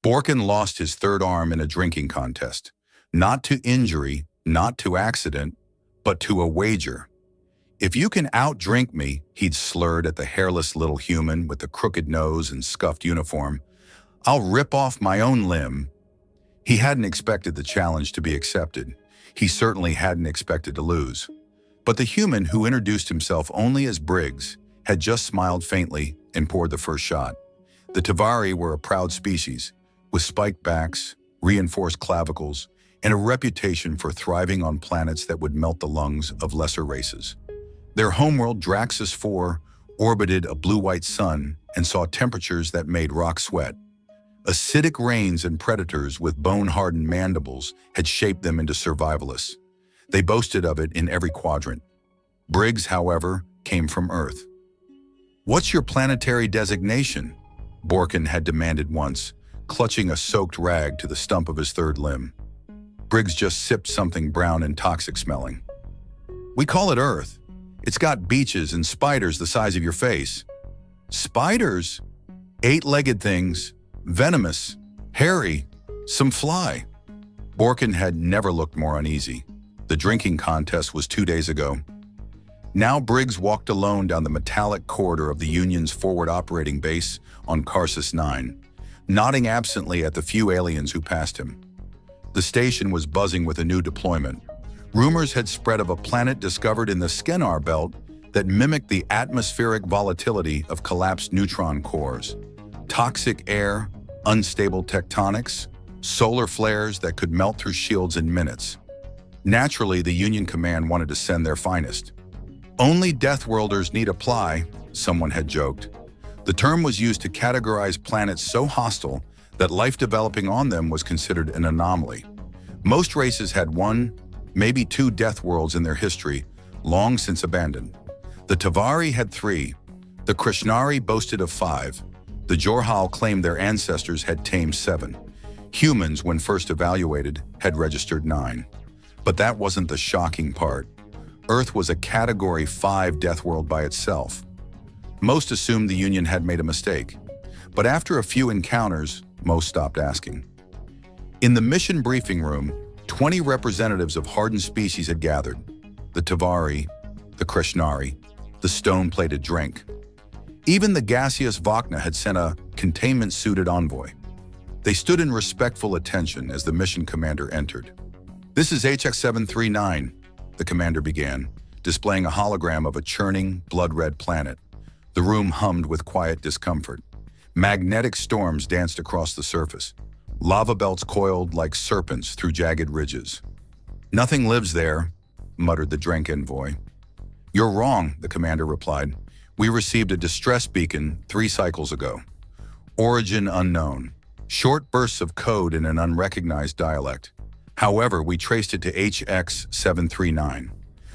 Borkin lost his third arm in a drinking contest. Not to injury, not to accident, but to a wager. "If you can outdrink me," he'd slurred at the hairless little human with the crooked nose and scuffed uniform, "I'll rip off my own limb." He hadn't expected the challenge to be accepted. He certainly hadn't expected to lose. But the human who introduced himself only as Briggs had just smiled faintly and poured the first shot. The Tavari were a proud species, with spiked backs, reinforced clavicles, and a reputation for thriving on planets that would melt the lungs of lesser races. Their homeworld, Draxus 4, orbited a blue-white sun and saw temperatures that made rock sweat. Acidic rains and predators with bone-hardened mandibles had shaped them into survivalists. They boasted of it in every quadrant. Briggs, however, came from Earth. "What's your planetary designation?" Borkin had demanded once, clutching a soaked rag to the stump of his third limb. Briggs just sipped something brown and toxic-smelling. "We call it Earth. It's got beaches and spiders the size of your face." "Spiders? 8-legged things, venomous, hairy, some fly." Borkin had never looked more uneasy. The drinking contest was 2 days ago. Now Briggs walked alone down the metallic corridor of the Union's forward operating base on Karsus 9, nodding absently at the few aliens who passed him. The station was buzzing with a new deployment. Rumors had spread of a planet discovered in the Skenar belt that mimicked the atmospheric volatility of collapsed neutron cores. Toxic air, unstable tectonics, solar flares that could melt through shields in minutes. Naturally, the Union command wanted to send their finest. "Only Deathworlders need apply," someone had joked. The term was used to categorize planets so hostile that life developing on them was considered an anomaly. Most races had one, maybe two Deathworlds in their history, long since abandoned. The Tavari had 3. The Krishnari boasted of 5. The Jorhal claimed their ancestors had tamed 7. Humans, when first evaluated, had registered 9. But that wasn't the shocking part. Earth was a Category 5 Deathworld by itself. Most assumed the Union had made a mistake. But after a few encounters, most stopped asking. In the mission briefing room, 20 representatives of hardened species had gathered. The Tavari, the Krishnari, the stone-plated Drink. Even the gaseous Vakna had sent a containment-suited envoy. They stood in respectful attention as the mission commander entered. "This is HX-739, the commander began, displaying a hologram of a churning, blood-red planet. The room hummed with quiet discomfort. Magnetic storms danced across the surface. Lava belts coiled like serpents through jagged ridges. "Nothing lives there," muttered the Drenk envoy. "You're wrong," the commander replied. "We received a distress beacon 3 cycles ago. Origin unknown. Short bursts of code in an unrecognized dialect. However, we traced it to HX-739.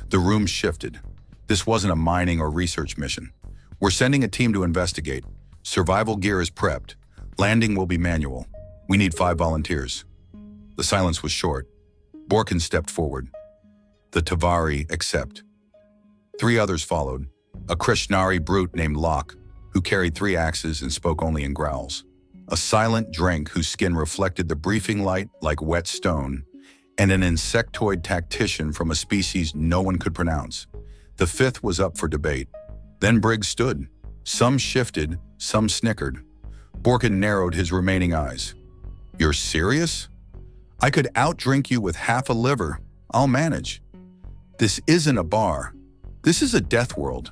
The room shifted. This wasn't a mining or research mission. We're sending a team to investigate. Survival gear is prepped. Landing will be manual. We need 5 volunteers." The silence was short. Borkin stepped forward. The Tavari accept. 3 others followed. A Krishnari brute named Locke, who carried 3 axes and spoke only in growls. A silent Drink whose skin reflected the briefing light like wet stone, and an insectoid tactician from a species no one could pronounce. The 5th was up for debate. Then Briggs stood. Some shifted, some snickered. Borkin narrowed his remaining eyes. "You're serious? I could outdrink you with half a liver. I'll manage." "This isn't a bar. This is a death world."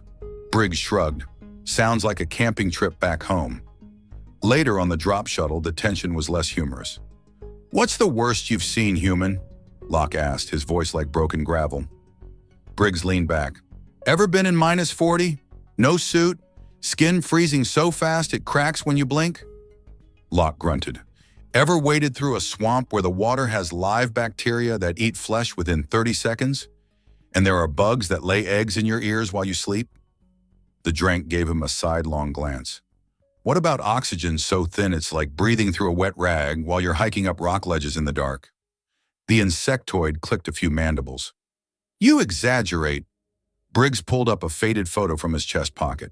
Briggs shrugged. "Sounds like a camping trip back home." Later on the drop shuttle, the tension was less humorous. "What's the worst you've seen, human?" Locke asked, his voice like broken gravel. Briggs leaned back. "Ever been in -40? No suit? Skin freezing so fast it cracks when you blink?" Locke grunted. "Ever waded through a swamp where the water has live bacteria that eat flesh within 30 seconds? And there are bugs that lay eggs in your ears while you sleep?" The Drank gave him a sidelong glance. "What about oxygen so thin it's like breathing through a wet rag while you're hiking up rock ledges in the dark?" The insectoid clicked a few mandibles. "You exaggerate." Briggs pulled up a faded photo from his chest pocket.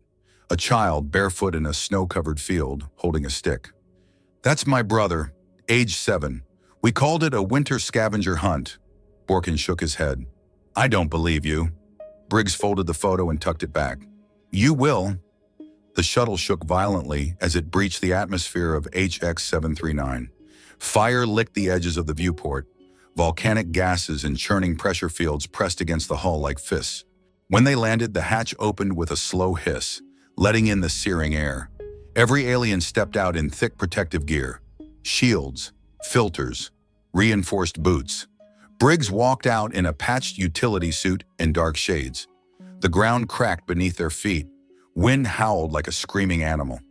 A child barefoot in a snow-covered field, holding a stick. That's my brother, age 7. We called it a winter scavenger hunt. Borkin shook his head. I don't believe you. Briggs folded the photo and tucked it back. You will. The shuttle shook violently as it breached the atmosphere of HX 739. Fire licked the edges of the viewport. Volcanic gases and churning pressure fields pressed against the hull like fists. When they landed, the hatch opened with a slow hiss, letting in the searing air. Every alien stepped out in thick protective gear. Shields, filters, reinforced boots. Briggs walked out in a patched utility suit and dark shades. The ground cracked beneath their feet. Wind howled like a screaming animal.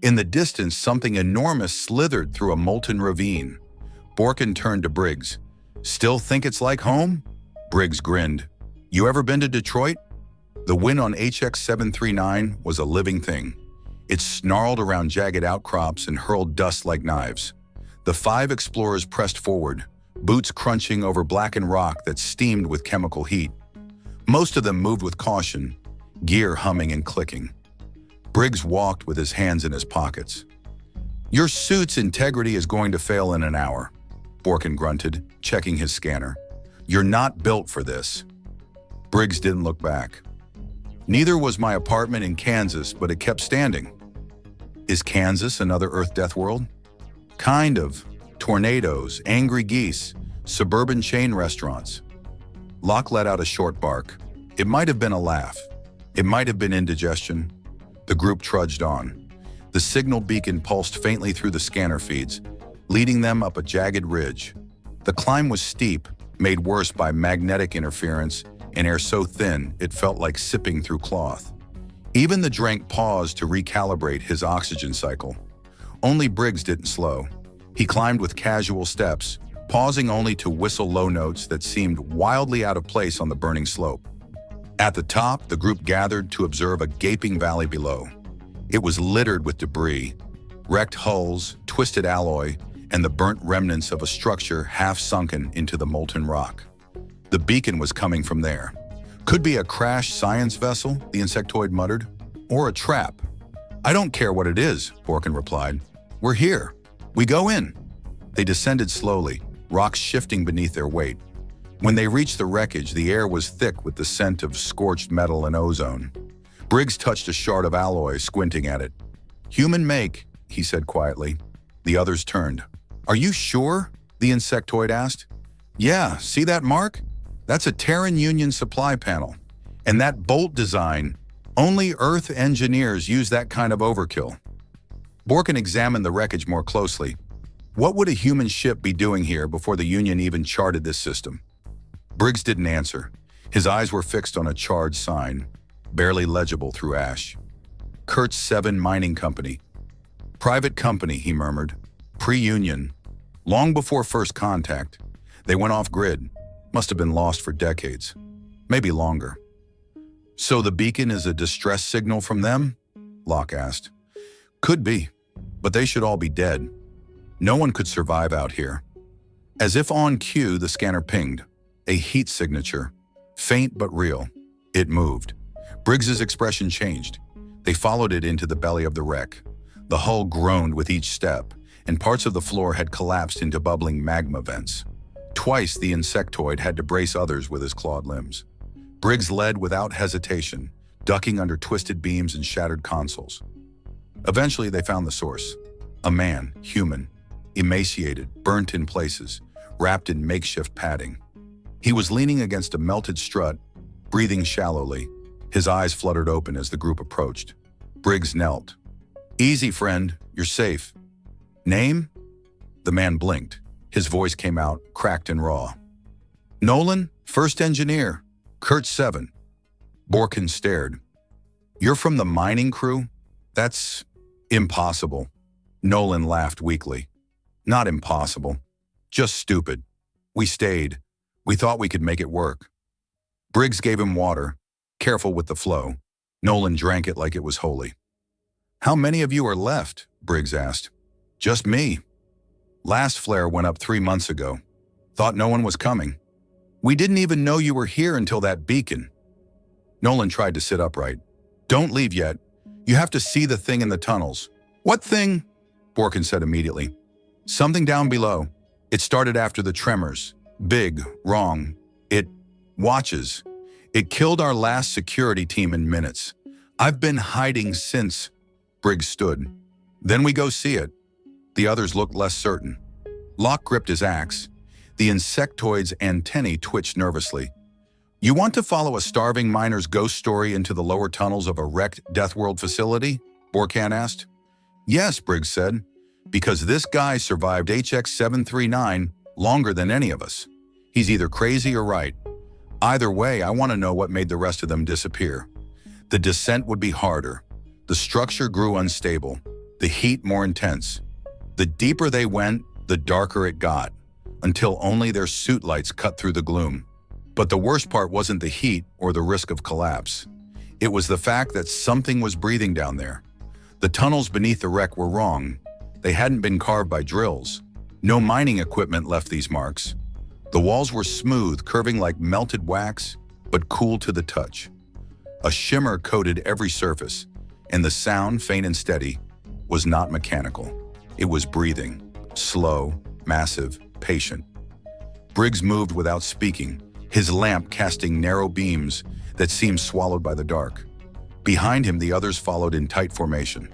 In the distance, something enormous slithered through a molten ravine. Borkin turned to Briggs. Still think it's like home? Briggs grinned. You ever been to Detroit? The wind on HX 739 was a living thing. It snarled around jagged outcrops and hurled dust like knives. The 5 explorers pressed forward, boots crunching over blackened rock that steamed with chemical heat. Most of them moved with caution, gear humming and clicking. Briggs walked with his hands in his pockets. Your suit's integrity is going to fail in an hour, Borkin grunted, checking his scanner. You're not built for this. Briggs didn't look back. Neither was my apartment in Kansas, but it kept standing. Is Kansas another Earth death world? Kind of. Tornadoes, angry geese, suburban chain restaurants. Locke let out a short bark. It might have been a laugh. It might have been indigestion. The group trudged on. The signal beacon pulsed faintly through the scanner feeds, leading them up a jagged ridge. The climb was steep, made worse by magnetic interference and air so thin it felt like sipping through cloth. Even the Drank paused to recalibrate his oxygen cycle. Only Briggs didn't slow. He climbed with casual steps, pausing only to whistle low notes that seemed wildly out of place on the burning slope. At the top, the group gathered to observe a gaping valley below. It was littered with debris, wrecked hulls, twisted alloy, and the burnt remnants of a structure half sunken into the molten rock. The beacon was coming from there. Could be a crashed science vessel, the insectoid muttered, or a trap. I don't care what it is, Borkin replied. We're here. We go in. They descended slowly, rocks shifting beneath their weight. When they reached the wreckage, the air was thick with the scent of scorched metal and ozone. Briggs touched a shard of alloy, squinting at it. Human make, he said quietly. The others turned. Are you sure? The insectoid asked. Yeah, see that mark? That's a Terran Union supply panel. And that bolt design, only Earth engineers use that kind of overkill. Borkin examined the wreckage more closely. What would a human ship be doing here before the Union even charted this system? Briggs didn't answer. His eyes were fixed on a charred sign, barely legible through ash. Kurtz 7 Mining Company. Private company, he murmured. Pre-Union. Long before first contact. They went off-grid. Must have been lost for decades. Maybe longer. So the beacon is a distress signal from them? Locke asked. Could be, but they should all be dead. No one could survive out here. As if on cue, the scanner pinged. A heat signature. Faint but real. It moved. Briggs's expression changed. They followed it into the belly of the wreck. The hull groaned with each step, and parts of the floor had collapsed into bubbling magma vents. Twice the insectoid had to brace others with his clawed limbs. Briggs led without hesitation, ducking under twisted beams and shattered consoles. Eventually they found the source. A man, human, emaciated, burnt in places, wrapped in makeshift padding. He was leaning against a melted strut, breathing shallowly. His eyes fluttered open as the group approached. Briggs knelt. Easy, friend. You're safe. Name? The man blinked. His voice came out, cracked and raw. Nolan, first engineer. Kurtz 7. Borkin stared. You're from the mining crew? That's impossible. Nolan laughed weakly. Not impossible. Just stupid. We stayed. We thought we could make it work. Briggs gave him water, careful with the flow. Nolan drank it like it was holy. How many of you are left? Briggs asked. Just me. Last flare went up 3 months ago. Thought no one was coming. We didn't even know you were here until that beacon. Nolan tried to sit upright. Don't leave yet. You have to see the thing in the tunnels. What thing? Borkin said immediately. Something down below. It started after the tremors. Big, wrong. It watches. It killed our last security team in minutes. I've been hiding since. Briggs stood. Then we go see it. The others looked less certain. Locke gripped his axe. The insectoid's antennae twitched nervously. You want to follow a starving miner's ghost story into the lower tunnels of a wrecked Deathworld facility? Borkan asked. Yes, Briggs said, because this guy survived HX 739 longer than any of us. He's either crazy or right. Either way, I want to know what made the rest of them disappear. The descent would be harder. The structure grew unstable. The heat more intense. The deeper they went, the darker it got, until only their suit lights cut through the gloom. But the worst part wasn't the heat or the risk of collapse. It was the fact that something was breathing down there. The tunnels beneath the wreck were wrong. They hadn't been carved by drills. No mining equipment left these marks. The walls were smooth, curving like melted wax, but cool to the touch. A shimmer coated every surface, and the sound, faint and steady, was not mechanical. It was breathing, slow, massive, patient. Briggs moved without speaking, his lamp casting narrow beams that seemed swallowed by the dark. Behind him, the others followed in tight formation.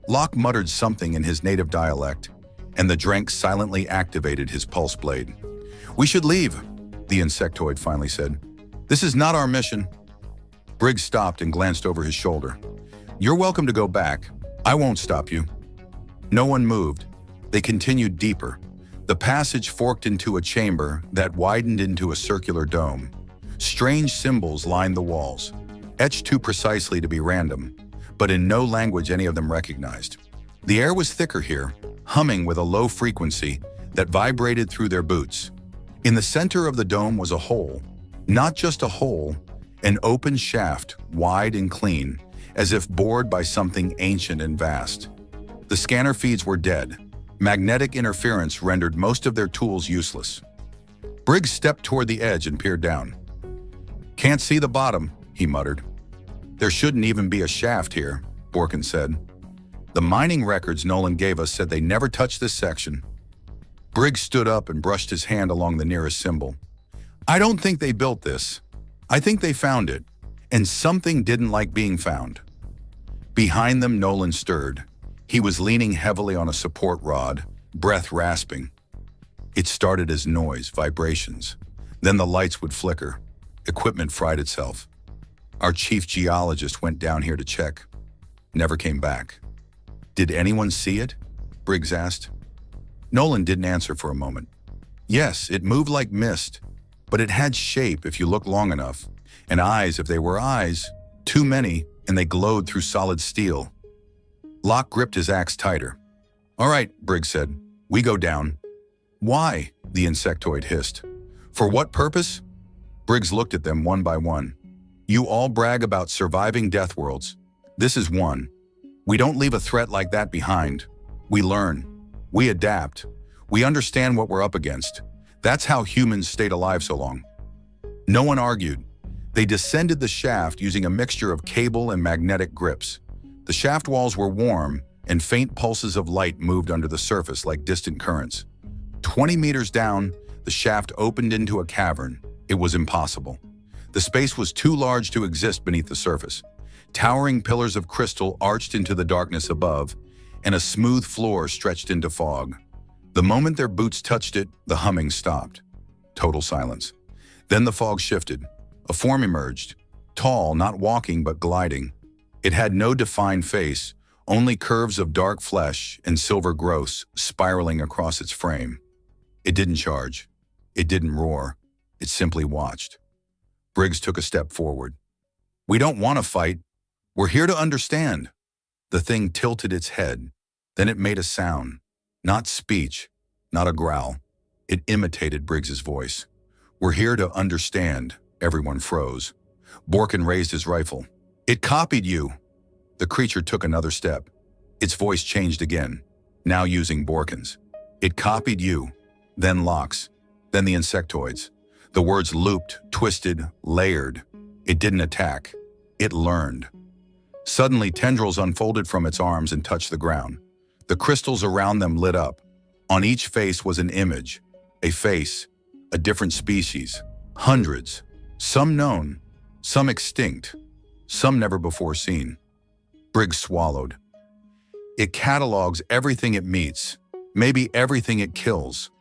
Locke muttered something in his native dialect, and the drank silently activated his pulse blade. We should leave, the insectoid finally said. This is not our mission. Briggs stopped and glanced over his shoulder. You're welcome to go back. I won't stop you. No one moved. They continued deeper. The passage forked into a chamber that widened into a circular dome. Strange symbols lined the walls, etched too precisely to be random, but in no language any of them recognized. The air was thicker here, humming with a low frequency that vibrated through their boots. In the center of the dome was a hole. Not just a hole, an open shaft, wide and clean, as if bored by something ancient and vast. The scanner feeds were dead. Magnetic interference rendered most of their tools useless. Briggs stepped toward the edge and peered down. Can't see the bottom, he muttered. There shouldn't even be a shaft here, Borkin said. The mining records Nolan gave us said they never touched this section. Briggs stood up and brushed his hand along the nearest symbol. I don't think they built this. I think they found it, and something didn't like being found. Behind them, Nolan stirred. He was leaning heavily on a support rod, breath rasping. It started as noise, vibrations. Then the lights would flicker. Equipment fried itself. Our chief geologist went down here to check. Never came back. Did anyone see it? Briggs asked. Nolan didn't answer for a moment. Yes, it moved like mist, but it had shape if you looked long enough, and eyes if they were eyes, too many, and they glowed through solid steel. Locke gripped his axe tighter. All right, Briggs said. We go down. Why? The insectoid hissed. For what purpose? Briggs looked at them one by one. You all brag about surviving Deathworlds. This is one. We don't leave a threat like that behind. We learn. We adapt. We understand what we're up against. That's how humans stayed alive so long. No one argued. They descended the shaft using a mixture of cable and magnetic grips. The shaft walls were warm, and faint pulses of light moved under the surface like distant currents. 20 meters down, the shaft opened into a cavern. It was impossible. The space was too large to exist beneath the surface. Towering pillars of crystal arched into the darkness above, and a smooth floor stretched into fog. The moment their boots touched it, the humming stopped. Total silence. Then the fog shifted. A form emerged, tall, not walking but gliding. It had no defined face, only curves of dark flesh and silver growths spiraling across its frame. It didn't charge. It didn't roar. It simply watched. Briggs took a step forward. We don't want to fight. We're here to understand. The thing tilted its head. Then it made a sound. Not speech, not a growl. It imitated Briggs's voice. We're here to understand. Everyone froze. Borkin raised his rifle. It copied you. The creature took another step. Its voice changed again, now using Borkin's. It copied you, then Locke's, then the insectoids. The words looped, twisted, layered. It didn't attack. It learned. Suddenly, tendrils unfolded from its arms and touched the ground. The crystals around them lit up. On each face was an image, a face, a different species, hundreds, some known, some extinct, some never before seen. Briggs swallowed. It catalogs everything it meets, maybe everything it kills.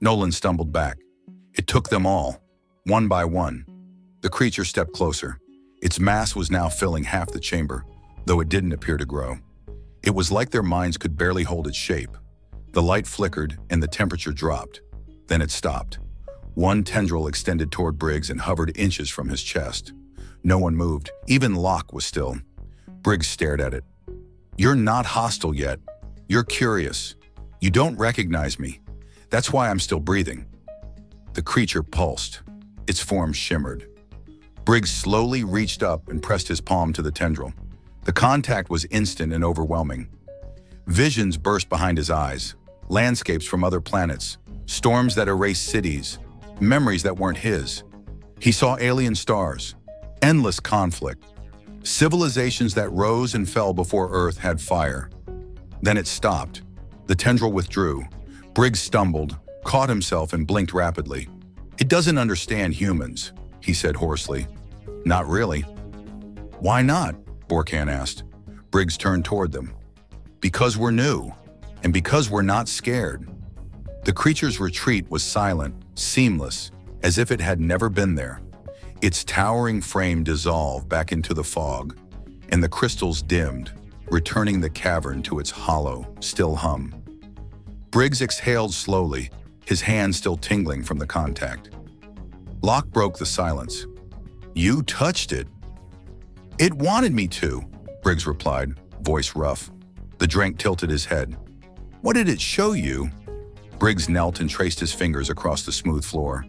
Nolan stumbled back. It took them all, one by one. The creature stepped closer. Its mass was now filling half the chamber, though it didn't appear to grow. It was like their minds could barely hold its shape. The light flickered and the temperature dropped. Then it stopped. One tendril extended toward Briggs and hovered inches from his chest. No one moved. Even Locke was still. Briggs stared at it. "You're not hostile yet. You're curious. You don't recognize me. That's why I'm still breathing." The creature pulsed. Its form shimmered. Briggs slowly reached up and pressed his palm to the tendril. The contact was instant and overwhelming. Visions burst behind his eyes. Landscapes from other planets. Storms that erased cities. Memories that weren't his. He saw alien stars. Endless conflict. Civilizations that rose and fell before Earth had fire. Then it stopped. The tendril withdrew. Briggs stumbled, caught himself, and blinked rapidly. "It doesn't understand humans," he said hoarsely. "Not really." "Why not?" Borkan asked. Briggs turned toward them. "Because we're new, and because we're not scared." The creature's retreat was silent, seamless, as if it had never been there. Its towering frame dissolved back into the fog, and the crystals dimmed, returning the cavern to its hollow, still hum. Briggs exhaled slowly, his hand still tingling from the contact. Locke broke the silence. "You touched it." "It wanted me to," Briggs replied, voice rough. The drink tilted his head. "What did it show you?" Briggs knelt and traced his fingers across the smooth floor.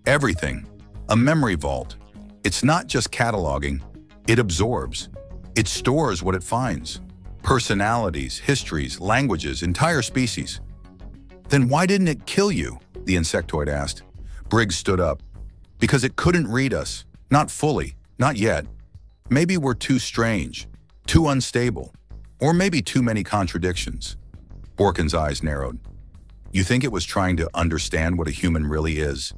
"Everything. A memory vault. It's not just cataloging. It absorbs. It stores what it finds. Personalities, histories, languages, entire species." "Then why didn't it kill you?" the insectoid asked. Briggs stood up. "Because it couldn't read us. Not fully. Not yet. Maybe we're too strange. Too unstable. Or maybe too many contradictions." Borkin's eyes narrowed. "You think it was trying to understand what a human really is?"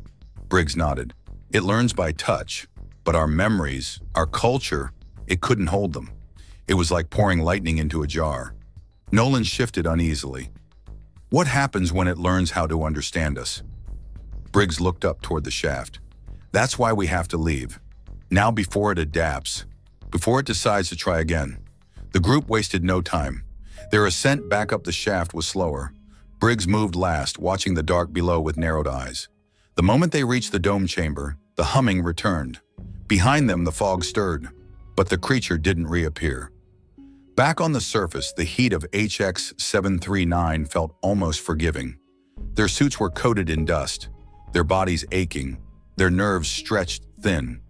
Briggs nodded. "It learns by touch, but our memories, our culture, it couldn't hold them. It was like pouring lightning into a jar." Nolan shifted uneasily. "What happens when it learns how to understand us?" Briggs looked up toward the shaft. "That's why we have to leave. Now before it adapts, before it decides to try again." The group wasted no time. Their ascent back up the shaft was slower. Briggs moved last, watching the dark below with narrowed eyes. The moment they reached the dome chamber, the humming returned. Behind them, the fog stirred, but the creature didn't reappear. Back on the surface, the heat of HX-739 felt almost forgiving. Their suits were coated in dust, their bodies aching, their nerves stretched thin.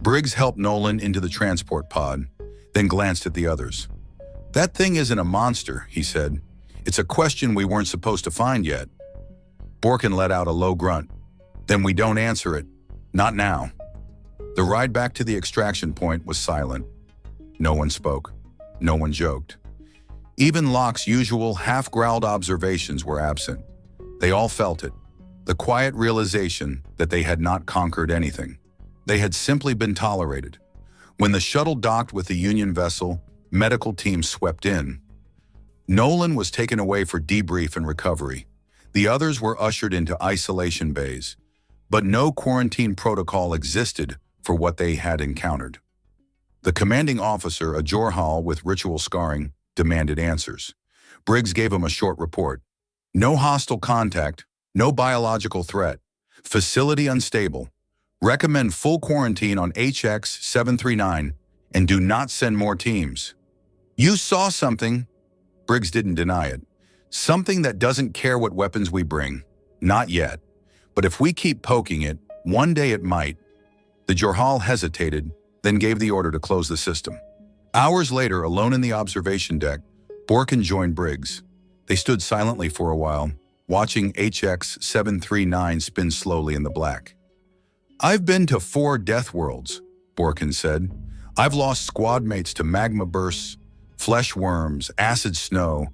Briggs helped Nolan into the transport pod, then glanced at the others. "That thing isn't a monster," he said. "It's a question we weren't supposed to find yet." Borkin let out a low grunt. "Then we don't answer it. Not now." The ride back to the extraction point was silent. No one spoke. No one joked. Even Locke's usual half-growled observations were absent. They all felt it. The quiet realization that they had not conquered anything. They had simply been tolerated. When the shuttle docked with the Union vessel, medical teams swept in. Nolan was taken away for debrief and recovery. The others were ushered into isolation bays. But no quarantine protocol existed for what they had encountered. The commanding officer, a Jorhal with ritual scarring, demanded answers. Briggs gave him a short report. "No hostile contact, no biological threat, facility unstable. Recommend full quarantine on HX-739 and do not send more teams." "You saw something." Briggs didn't deny it. "Something that doesn't care what weapons we bring. Not yet. But if we keep poking it, one day it might." The Jorhal hesitated, then gave the order to close the system. Hours later, alone in the observation deck, Borkin joined Briggs. They stood silently for a while, watching HX-739 spin slowly in the black. "I've been to 4 Deathworlds," Borkin said. "I've lost squad mates to magma bursts, flesh worms, acid snow,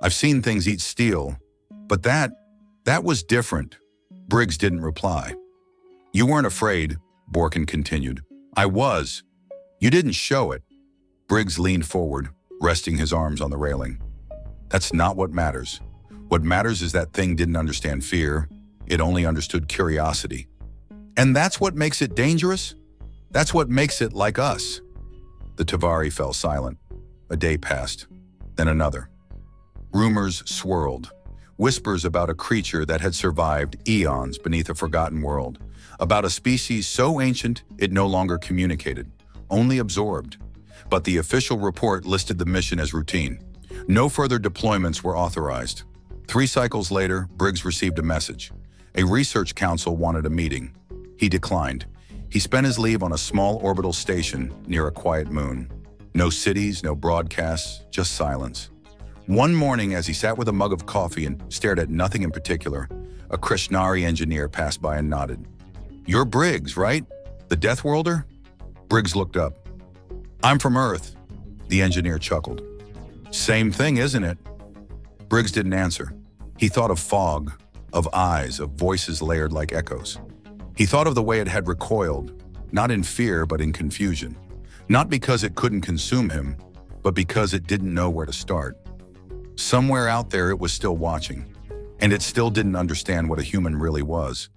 I've seen things eat steel, but that was different. Briggs didn't reply. You weren't afraid, Borkin continued. I was. You didn't show it. Briggs leaned forward, resting his arms on the railing. That's not what matters. What matters is that thing didn't understand fear. It only understood curiosity. And that's what makes it dangerous? That's what makes it like us. The Tavari fell silent. A day passed, then another. Rumors swirled. Whispers about a creature that had survived eons beneath a forgotten world. About a species so ancient it no longer communicated, only absorbed. But the official report listed the mission as routine. No further deployments were authorized. 3 cycles later, Briggs received a message. A research council wanted a meeting. He declined. He spent his leave on a small orbital station near a quiet moon. No cities, no broadcasts, just silence. One morning, as he sat with a mug of coffee and stared at nothing in particular, a Krishnari engineer passed by and nodded. You're Briggs, right? The Deathworlder? Briggs looked up. I'm from Earth. The engineer chuckled. Same thing, isn't it? Briggs didn't answer. He thought of fog, of eyes, of voices layered like echoes. He thought of the way it had recoiled, not in fear but in confusion. Not because it couldn't consume him, but because it didn't know where to start. Somewhere out there it was still watching, and it still didn't understand what a human really was.